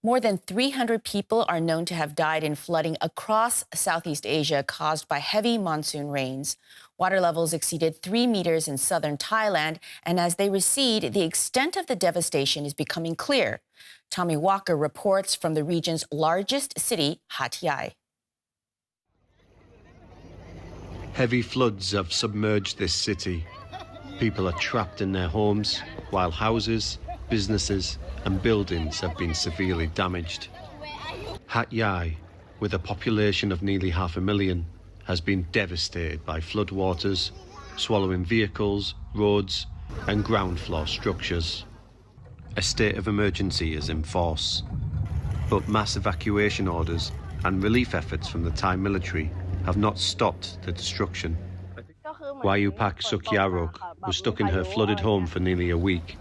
More than 300 people are known to have died in flooding across Southeast Asia caused by heavy monsoon rains. Water levels exceeded 3 meters in southern Thailand, and as they recede, the extent of the devastation is becoming clear. Tommy Walker reports from the region's largest city, Hat Yai. Heavy floods have submerged this city. People are trapped in their homes, while houses, businesses and buildings have been severely damaged. Hat Yai, with a population of nearly 500,000, has been devastated by floodwaters, swallowing vehicles, roads and ground floor structures. A state of emergency is in force, but mass evacuation orders and relief efforts from the Thai military have not stopped the destruction. Wayupak Sukyarok was stuck in her flooded home for nearly a week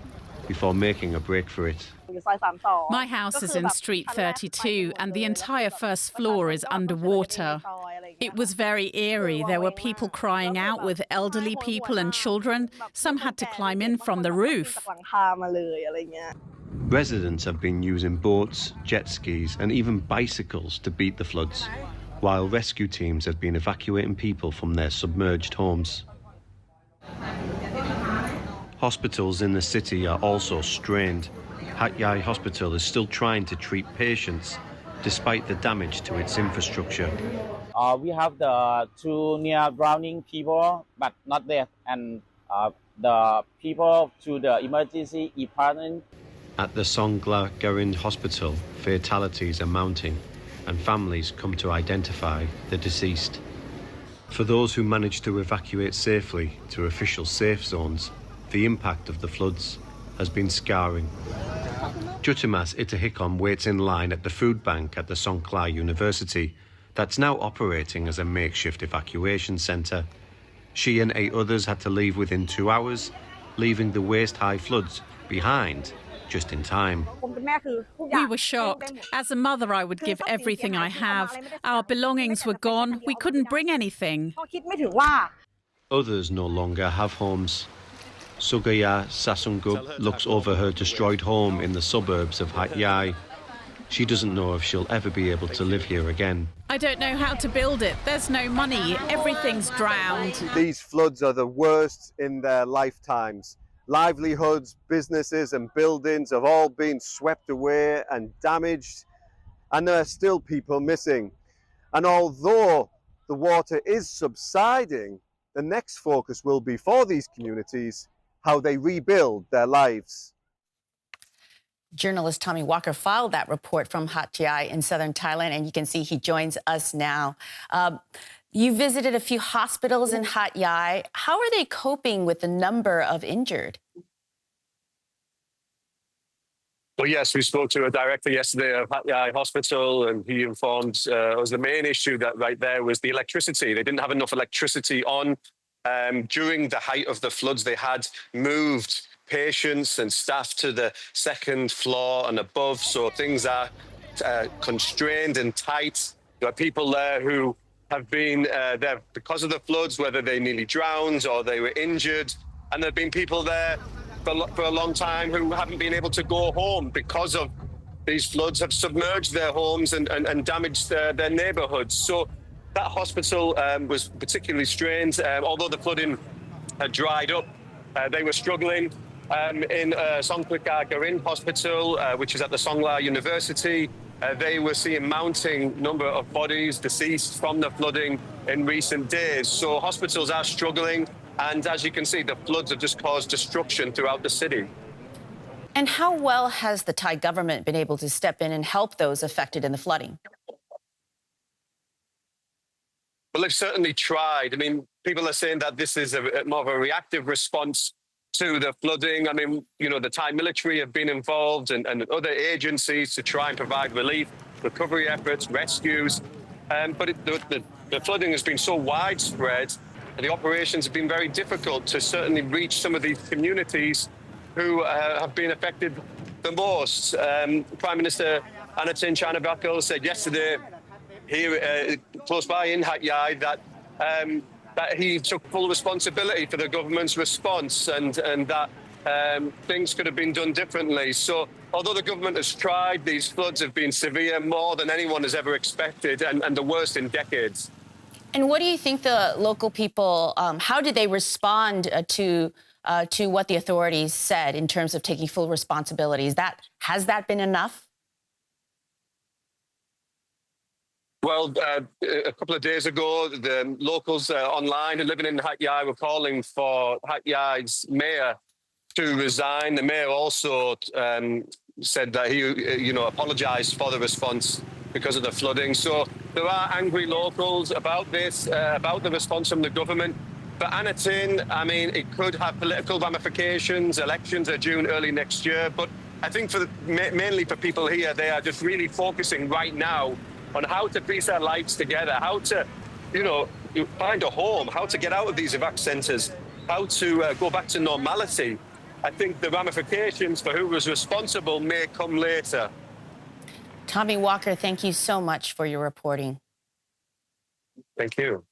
before making a break for it. My house is in Street 32 and the entire first floor is underwater. It was very eerie. There were people crying out with elderly people and children. Some had to climb in from the roof. Residents have been using boats, jet skis and even bicycles to beat the floods, while rescue teams have been evacuating people from their submerged homes. Hospitals in the city are also strained. Hat Yai Hospital is still trying to treat patients despite the damage to its infrastructure. We have the 2 near drowning people, but not dead, and the people to the emergency department. At the Songla Garin Hospital, fatalities are mounting and families come to identify the deceased. For those who managed to evacuate safely to official safe zones, the impact of the floods has been scarring. Jutimas Itahikon waits in line at the food bank at the Songkla University that's now operating as a makeshift evacuation centre. She and 8 others had to leave within 2 hours, leaving the waist-high floods behind just in time. We were shocked. As a mother, I would give everything I have. Our belongings were gone. We couldn't bring anything. Others no longer have homes. Sugaya Sasungub looks over her destroyed home in the suburbs of Hat Yai. She doesn't know if she'll ever be able to live here again. I don't know how to build it. There's no money. Everything's drowned. These floods are the worst in their lifetimes. Livelihoods, businesses and buildings have all been swept away and damaged, and there are still people missing. And although the water is subsiding, the next focus will be for these communities how they rebuild their lives. Journalist Tommy Walker filed that report from Hat Yai in southern Thailand, and you can see he joins us now. You visited a few hospitals in Hat Yai. How are they coping with the number of injured? Well, yes, we spoke to a director yesterday of Hat Yai Hospital, and he informed us the main issue that right there was the electricity. They didn't have enough electricity on. During the height of the floods, they had moved patients and staff to the second floor and above, so things are constrained and tight. There are people there who have been there because of the floods, whether they nearly drowned or they were injured, and there have been people there for a long time who haven't been able to go home because of these floods have submerged their homes and damaged their neighbourhoods. So that hospital was particularly strained. Although the flooding had dried up, they were struggling. In Songkla Garin Hospital, which is at the Songla University, they were seeing mounting number of bodies deceased from the flooding in recent days. So hospitals are struggling, and as you can see, the floods have just caused destruction throughout the city. And how well has the Thai government been able to step in and help those affected in the flooding? Well, they've certainly tried. I mean, people are saying that this is more of a reactive response to the flooding. I mean, you know, the Thai military have been involved and other agencies to try and provide relief, recovery efforts, rescues. But the flooding has been so widespread, and the operations have been very difficult to certainly reach some of these communities who have been affected the most. Prime Minister Anatin Charnavakul said yesterday here close by in Hat Yai that he took full responsibility for the government's response and that things could have been done differently. So although the government has tried, these floods have been severe, more than anyone has ever expected, and the worst in decades. And what do you think the local people, how did they respond to what the authorities said in terms of taking full responsibilities? Has that been enough? Well, a couple of days ago, the locals online and living in Hat Yai were calling for Hat Yai's mayor to resign. The mayor also said that he, apologised for the response because of the flooding. So there are angry locals about this, about the response from the government. For Anatin, I mean, it could have political ramifications. Elections are due early next year. But I think mainly for people here, they are just really focusing right now on how to piece their lives together, how to, find a home, how to get out of these evac centres, how to go back to normality. I think the ramifications for who was responsible may come later. Tommy Walker, thank you so much for your reporting. Thank you.